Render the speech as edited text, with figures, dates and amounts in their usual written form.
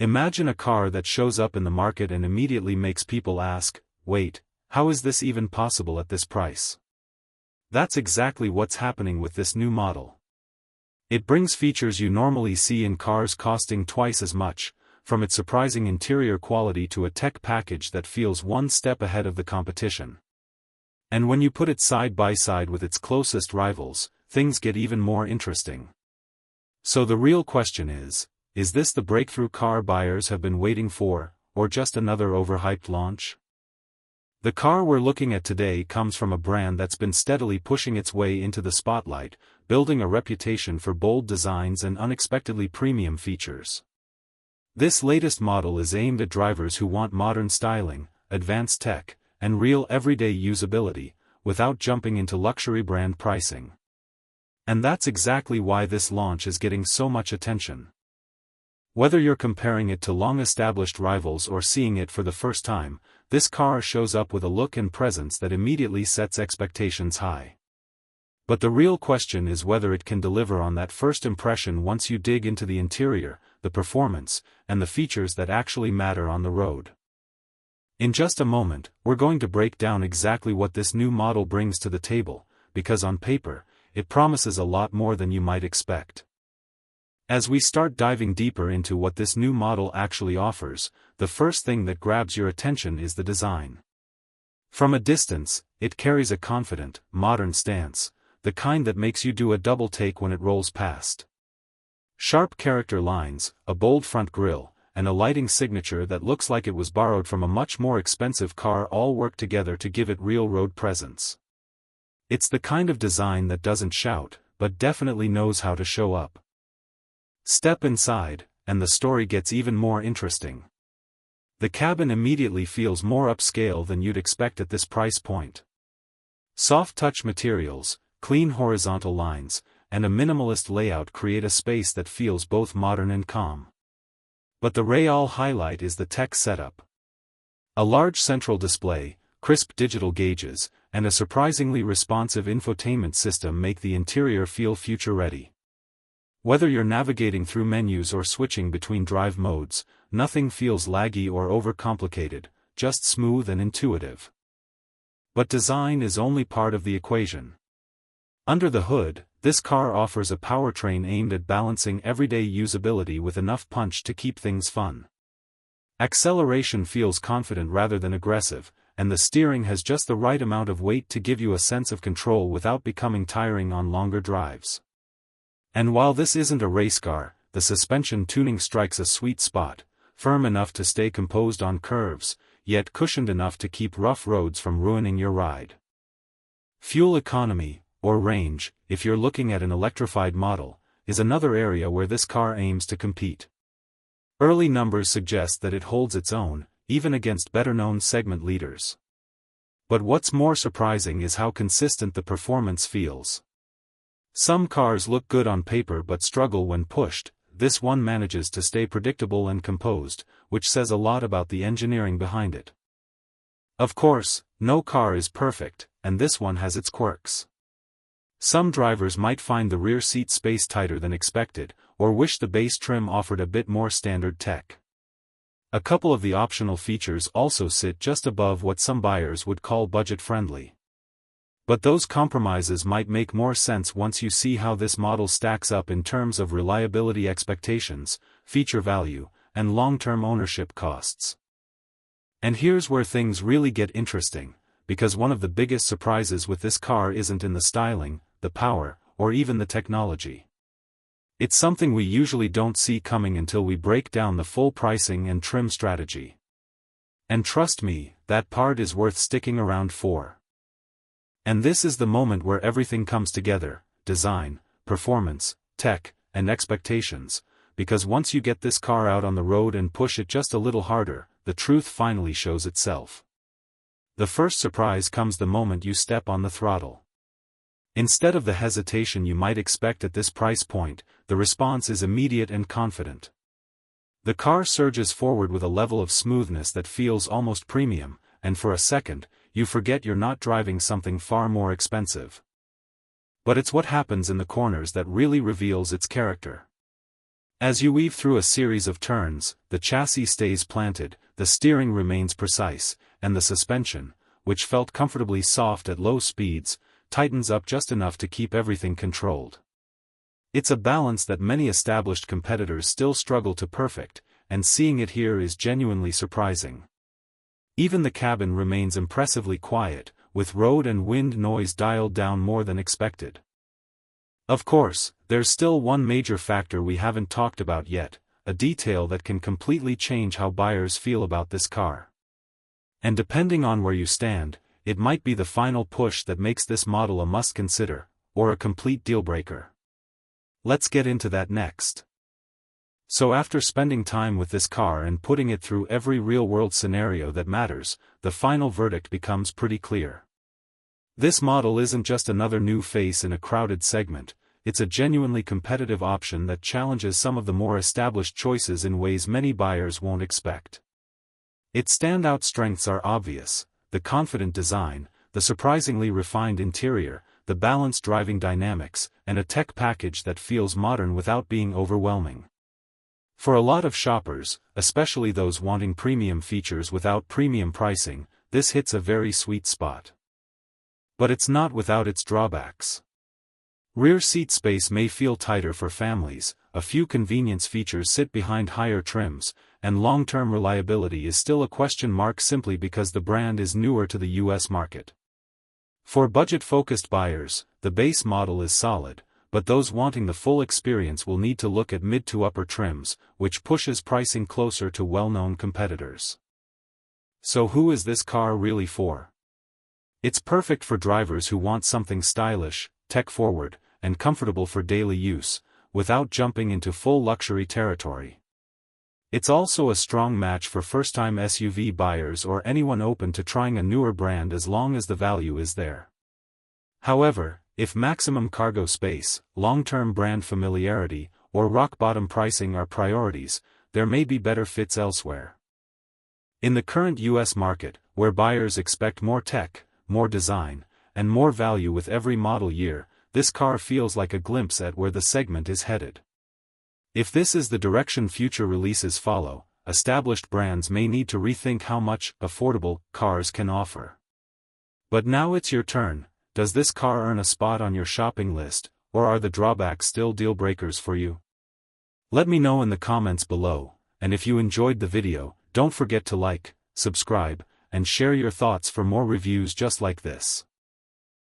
Imagine a car that shows up in the market and immediately makes people ask, wait, how is this even possible at this price? That's exactly what's happening with this new model. It brings features you normally see in cars costing twice as much, from its surprising interior quality to a tech package that feels one step ahead of the competition. And when you put it side by side with its closest rivals, things get even more interesting. So the real question is this the breakthrough car buyers have been waiting for, or just another overhyped launch? The car we're looking at today comes from a brand that's been steadily pushing its way into the spotlight, building a reputation for bold designs and unexpectedly premium features. This latest model is aimed at drivers who want modern styling, advanced tech, and real everyday usability, without jumping into luxury brand pricing. And that's exactly why this launch is getting so much attention. Whether you're comparing it to long-established rivals or seeing it for the first time, this car shows up with a look and presence that immediately sets expectations high. But the real question is whether it can deliver on that first impression once you dig into the interior, the performance, and the features that actually matter on the road. In just a moment, we're going to break down exactly what this new model brings to the table, because on paper, it promises a lot more than you might expect. As we start diving deeper into what this new model actually offers, the first thing that grabs your attention is the design. From a distance, it carries a confident, modern stance, the kind that makes you do a double take when it rolls past. Sharp character lines, a bold front grille, and a lighting signature that looks like it was borrowed from a much more expensive car all work together to give it real road presence. It's the kind of design that doesn't shout, but definitely knows how to show up. Step inside, and the story gets even more interesting. The cabin immediately feels more upscale than you'd expect at this price point. Soft touch materials, clean horizontal lines, and a minimalist layout create a space that feels both modern and calm. But the real highlight is the tech setup. A large central display, crisp digital gauges, and a surprisingly responsive infotainment system make the interior feel future-ready. Whether you're navigating through menus or switching between drive modes, nothing feels laggy or overcomplicated, just smooth and intuitive. But design is only part of the equation. Under the hood, this car offers a powertrain aimed at balancing everyday usability with enough punch to keep things fun. Acceleration feels confident rather than aggressive, and the steering has just the right amount of weight to give you a sense of control without becoming tiring on longer drives. And while this isn't a race car, the suspension tuning strikes a sweet spot, firm enough to stay composed on curves, yet cushioned enough to keep rough roads from ruining your ride. Fuel economy, or range, if you're looking at an electrified model, is another area where this car aims to compete. Early numbers suggest that it holds its own, even against better-known segment leaders. But what's more surprising is how consistent the performance feels. Some cars look good on paper but struggle when pushed. This one manages to stay predictable and composed, which says a lot about the engineering behind it. Of course, no car is perfect, and this one has its quirks. Some drivers might find the rear seat space tighter than expected, or wish the base trim offered a bit more standard tech. A couple of the optional features also sit just above what some buyers would call budget-friendly. But those compromises might make more sense once you see how this model stacks up in terms of reliability expectations, feature value, and long-term ownership costs. And here's where things really get interesting, because one of the biggest surprises with this car isn't in the styling, the power, or even the technology. It's something we usually don't see coming until we break down the full pricing and trim strategy. And trust me, that part is worth sticking around for. And this is the moment where everything comes together: design, performance, tech, and expectations, because once you get this car out on the road and push it just a little harder, the truth finally shows itself. The first surprise comes the moment you step on the throttle. Instead of the hesitation you might expect at this price point, the response is immediate and confident. The car surges forward with a level of smoothness that feels almost premium, and for a second, you forget you're not driving something far more expensive. But it's what happens in the corners that really reveals its character. As you weave through a series of turns, the chassis stays planted, the steering remains precise, and the suspension, which felt comfortably soft at low speeds, tightens up just enough to keep everything controlled. It's a balance that many established competitors still struggle to perfect, and seeing it here is genuinely surprising. Even the cabin remains impressively quiet, with road and wind noise dialed down more than expected. Of course, there's still one major factor we haven't talked about yet, a detail that can completely change how buyers feel about this car. And depending on where you stand, it might be the final push that makes this model a must-consider, or a complete deal-breaker. Let's get into that next. So after spending time with this car and putting it through every real-world scenario that matters, the final verdict becomes pretty clear. This model isn't just another new face in a crowded segment, it's a genuinely competitive option that challenges some of the more established choices in ways many buyers won't expect. Its standout strengths are obvious: the confident design, the surprisingly refined interior, the balanced driving dynamics, and a tech package that feels modern without being overwhelming. For a lot of shoppers, especially those wanting premium features without premium pricing, this hits a very sweet spot. But it's not without its drawbacks. Rear seat space may feel tighter for families, a few convenience features sit behind higher trims, and long-term reliability is still a question mark simply because the brand is newer to the US market. For budget-focused buyers, the base model is solid, but those wanting the full experience will need to look at mid to upper trims, which pushes pricing closer to well-known competitors. So who is this car really for? It's perfect for drivers who want something stylish, tech-forward, and comfortable for daily use, without jumping into full luxury territory. It's also a strong match for first-time SUV buyers or anyone open to trying a newer brand as long as the value is there. However, if maximum cargo space, long-term brand familiarity, or rock-bottom pricing are priorities, there may be better fits elsewhere. In the current US market, where buyers expect more tech, more design, and more value with every model year, this car feels like a glimpse at where the segment is headed. If this is the direction future releases follow, established brands may need to rethink how much affordable cars can offer. But now it's your turn. Does this car earn a spot on your shopping list, or are the drawbacks still deal breakers for you? Let me know in the comments below, and if you enjoyed the video, don't forget to like, subscribe, and share your thoughts for more reviews just like this.